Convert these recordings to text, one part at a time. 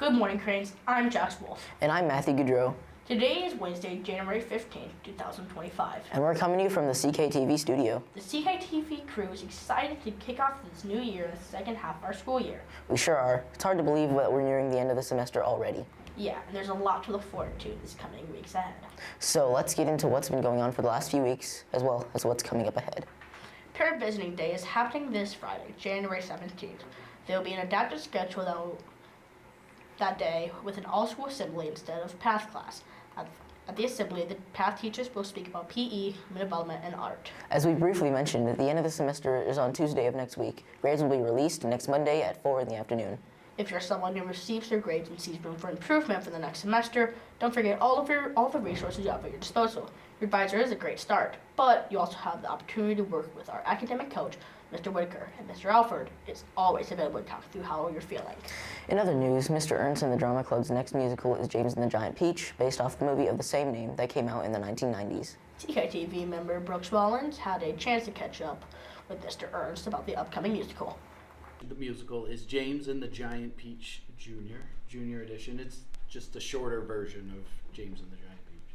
Good morning, Cranes. I'm Jax Wolfe. And I'm Matthew Goudreau. Today is Wednesday, January 15th, 2025. And we're coming to you from the CKTV studio. The CKTV crew is excited to kick off this new year in the second half of our school year. We sure are. It's hard to believe that we're nearing the end of the semester already. Yeah, and there's a lot to look forward to this coming weeks ahead. So let's get into what's been going on for the last few weeks, as well as what's coming up ahead. Parent Visiting Day is happening this Friday, January 17th. There will be an adapted schedule that day with an all-school assembly instead of PATH class. At the assembly, the PATH teachers will speak about PE, human development, and art. As we briefly mentioned, at the end of the semester is on Tuesday of next week. Grades will be released next Monday at 4 in the afternoon. If you're someone who receives their grades and sees room for improvement for the next semester, don't forget all the resources you have at your disposal. Your advisor is a great start, but you also have the opportunity to work with our academic coach, Mr. Whitaker, and Mr. Alford is always available to talk through how you're feeling. In other news, Mr. Ernst and the Drama Club's next musical is James and the Giant Peach, based off the movie of the same name that came out in the 1990s. CKTV member Brooks Rawlins had a chance to catch up with Mr. Ernst about the upcoming musical. The musical is James and the Giant Peach Junior edition. It's just a shorter version of James and the Giant Peach.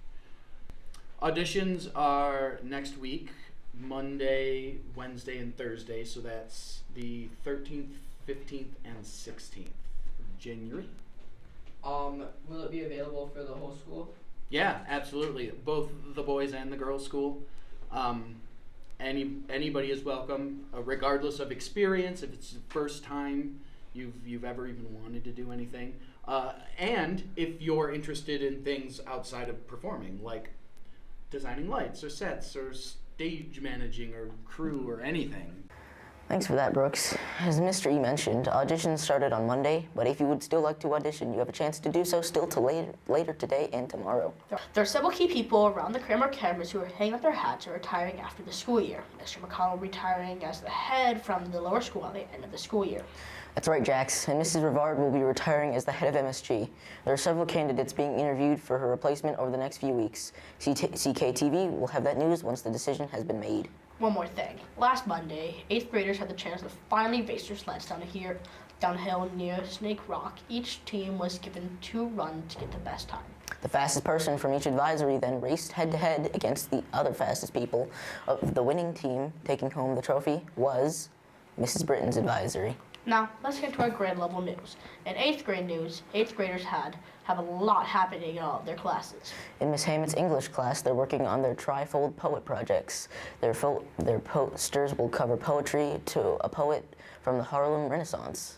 Auditions are next week, Monday, Wednesday, and Thursday, so that's the 13th, 15th, and 16th of January. Will it be available for the whole school? Yeah, absolutely. Both the boys and the girls' school. Anybody is welcome, regardless of experience. If it's the first time you've ever even wanted to do anything, and if you're interested in things outside of performing, like designing lights or sets or stage managing or crew or anything. Thanks for that, Brooks. As Mr. E mentioned, auditions started on Monday, but if you would still like to audition, you have a chance to do so still till later today and tomorrow. There are several key people around the Kramer cameras who are hanging up their hats or retiring after the school year. Mr. McConnell retiring as the head from the lower school at the end of the school year. That's right, Jax, and Mrs. Rivard will be retiring as the head of MSG. There are several candidates being interviewed for her replacement over the next few weeks. CKTV will have that news once the decision has been made. One more thing. Last Monday, 8th graders had the chance to finally race their sleds downhill near Snake Rock. Each team was given 2 runs to get the best time. The fastest person from each advisory then raced head-to-head against the other fastest people. The winning team taking home the trophy was Mrs. Britton's advisory. Now, let's get to our grade level news. In 8th grade news, 8th graders have a lot happening in all of their classes. In Miss Hammett's English class, they're working on their trifold poet projects. Their posters will cover poetry to a poet from the Harlem Renaissance.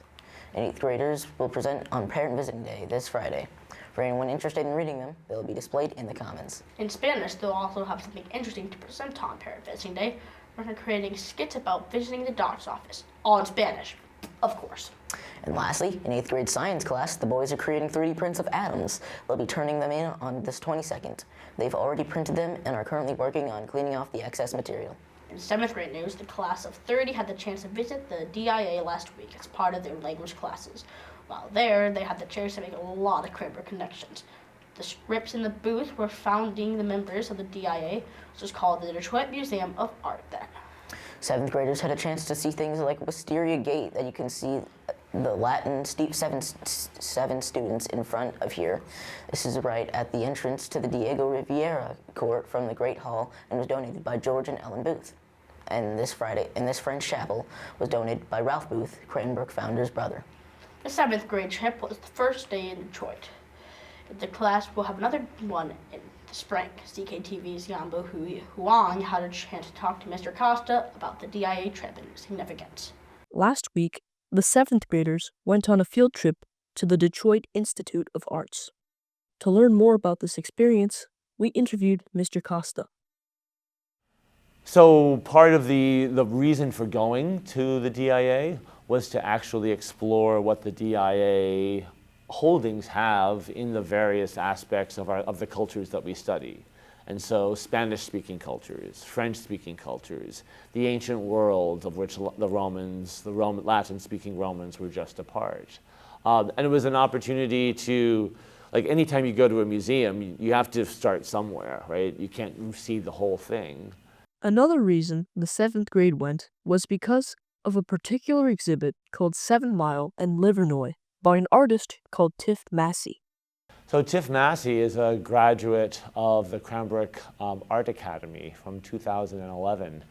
And 8th graders will present on Parent Visiting Day this Friday. For anyone interested in reading them, they'll be displayed in the Commons. In Spanish, they'll also have something interesting to present on Parent Visiting Day. We're creating skits about visiting the doctor's office, all in Spanish. Of course. And lastly, in 8th grade science class, the boys are creating 3D prints of atoms. They'll be turning them in on this 22nd. They've already printed them and are currently working on cleaning off the excess material. In 7th grade news, the class of 30 had the chance to visit the DIA last week as part of their language classes. While there, they had the chance to make a lot of Kramer connections. The scripts in the booth were founding the members of the DIA, which is called the Detroit Museum of Art then. 7th graders had a chance to see things like Wisteria Gate that you can see the Latin seven students in front of here. This is right at the entrance to the Diego Rivera court from the Great Hall and was donated by George and Ellen Booth. And this French chapel was donated by Ralph Booth, Cranbrook founder's brother. The 7th grade trip was the first day in Detroit. The class will have another one in the spring. CKTV's Yanbo Huang had a chance to talk to Mr. Costa about the DIA trip and its significance. Last week, the 7th graders went on a field trip to the Detroit Institute of Arts. To learn more about this experience, we interviewed Mr. Costa. So part of the reason for going to the DIA was to actually explore what the DIA holdings have in the various aspects of the cultures that we study. And so Spanish-speaking cultures, French-speaking cultures, the ancient world of which the Latin-speaking Romans were just a part. And it was an opportunity to, like anytime you go to a museum, you have to start somewhere, right? You can't see the whole thing. Another reason the 7th grade went was because of a particular exhibit called 7 Mile and Livernois by an artist called Tiff Massey. So Tiff Massey is a graduate of the Cranbrook Art Academy from 2011.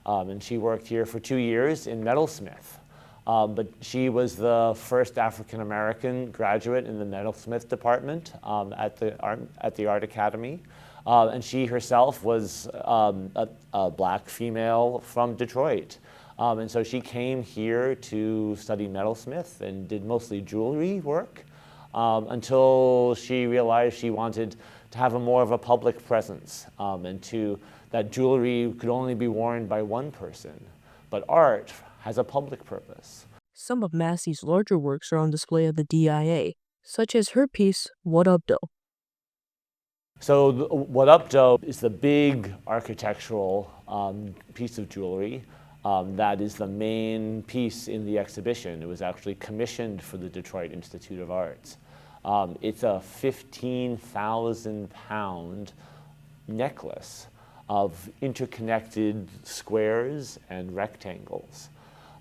And she worked here for 2 years in metalsmith. But she was the first African-American graduate in the metalsmith department at the Art Academy. And she herself was a black female from Detroit. And so she came here to study metalsmith and did mostly jewelry work until she realized she wanted to have more of a public presence and that jewelry could only be worn by one person. But art has a public purpose. Some of Massey's larger works are on display at the DIA, such as her piece, What Up Doe? So What Up Doe is the big architectural piece of jewelry that is the main piece in the exhibition. It was actually commissioned for the Detroit Institute of Arts. It's a 15,000-pound necklace of interconnected squares and rectangles.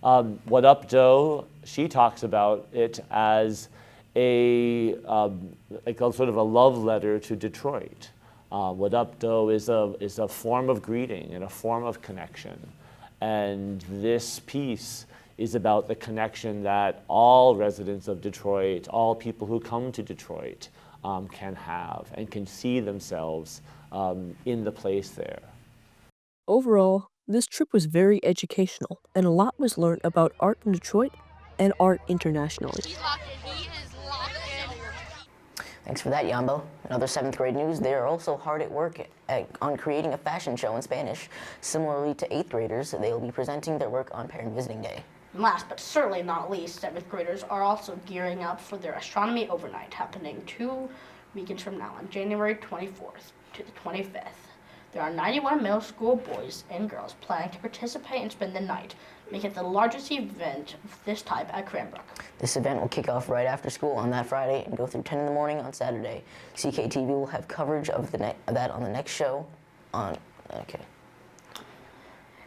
What Up Doe, she talks about it as like a sort of a love letter to Detroit. What Up Doe is a form of greeting and a form of connection. And this piece is about the connection that all residents of Detroit, all people who come to Detroit, can have and can see themselves in the place there. Overall, this trip was very educational, and a lot was learned about art in Detroit and art internationally. Thanks for that, Yanbo. In other 7th grade news, they are also hard at work on creating a fashion show in Spanish. Similarly to 8th graders, they will be presenting their work on Parent Visiting Day. And last but certainly not least, 7th graders are also gearing up for their astronomy overnight happening 2 weekends from now on January 24th to the 25th. There are 91 middle school boys and girls planning to participate and spend the night, making it the largest event of this type at Cranbrook. This event will kick off right after school on that Friday and go through 10 in the morning on Saturday. CKTV will have coverage of that on the next show on, okay.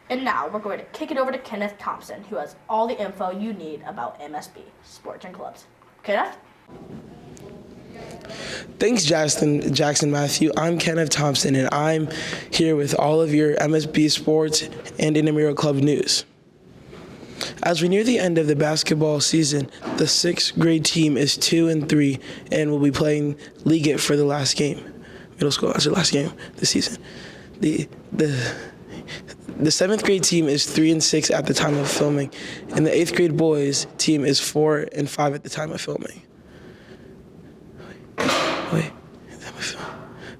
And now we're going to kick it over to Kenneth Thompson, who has all the info you need about MSB, sports and clubs. Kenneth? Thanks, Jackson Matthew. I'm Kenneth Thompson, and I'm here with all of your MSB sports and intramural club news. As we near the end of the basketball season, the 6th grade team is 2-3 and will be playing League It for the last game. Middle school, that's the last game this season. The 7th grade team is 3-6 at the time of filming, and the 8th grade boys team is 4-5 at the time of filming.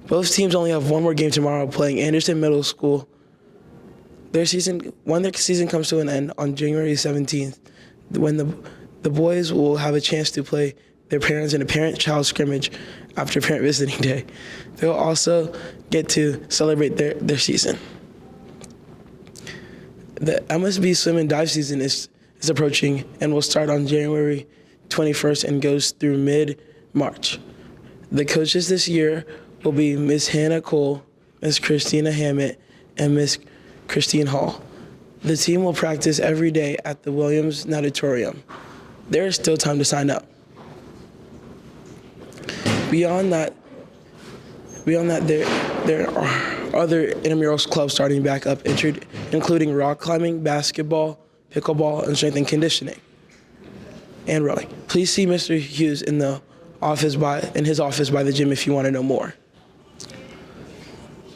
Both teams only have one more game tomorrow, playing Anderson Middle School. Their season comes to an end on January 17th, when the boys will have a chance to play their parents in a parent-child scrimmage after Parent Visiting Day. They'll also get to celebrate their season. The MSB swim and dive season is approaching and will start on January 21st and goes through mid-March. The coaches this year will be Miss Hannah Cole, Miss Christina Hammett, and Miss Christine Hall. The team will practice every day at the Williams Natatorium. There is still time to sign up. Beyond that, there are other intramural clubs starting back up, including rock climbing, basketball, pickleball, and strength and conditioning, and rowing. Please see Mr. Hughes in his office by the gym if you want to know more.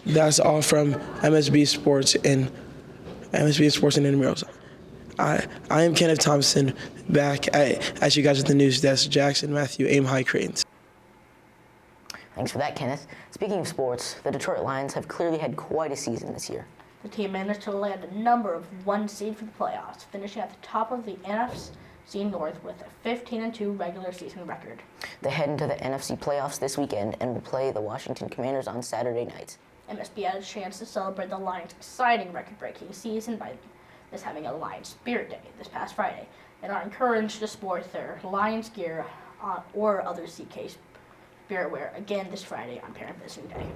That's all from MSB Sports and Intramurals. I am Kenneth Thompson, back at you guys at the news desk. Jackson Matthew, Aim High Cranes. Thanks for that, Kenneth. Speaking of sports, the Detroit Lions have clearly had quite a season this year. The team managed to land a number of 1 seed for the playoffs, finishing at the top of the NFC North with a 15-2 regular season record. They head into the NFC playoffs this weekend and will play the Washington Commanders on Saturday night. MSB had a chance to celebrate the Lions' exciting record-breaking season by having a Lions Spirit Day this past Friday, and are encouraged to sport their Lions gear or other CK Spirit wear again this Friday on Parent Visiting Day.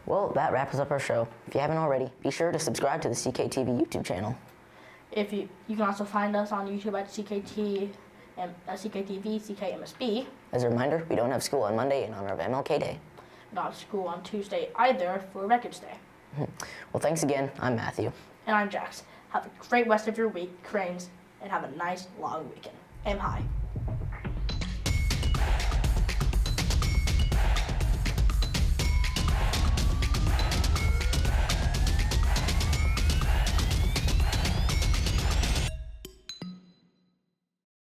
Well, that wraps up our show. If you haven't already, be sure to subscribe to the CKTV YouTube channel. You can also find us on YouTube at CKT CKTV, CKMSB. As a reminder, we don't have school on Monday in honor of MLK Day. Not school on Tuesday either for Records Day. Well, thanks again. I'm Matthew. And I'm Jax. Have a great rest of your week, Cranes, and have a nice long weekend. Aim high.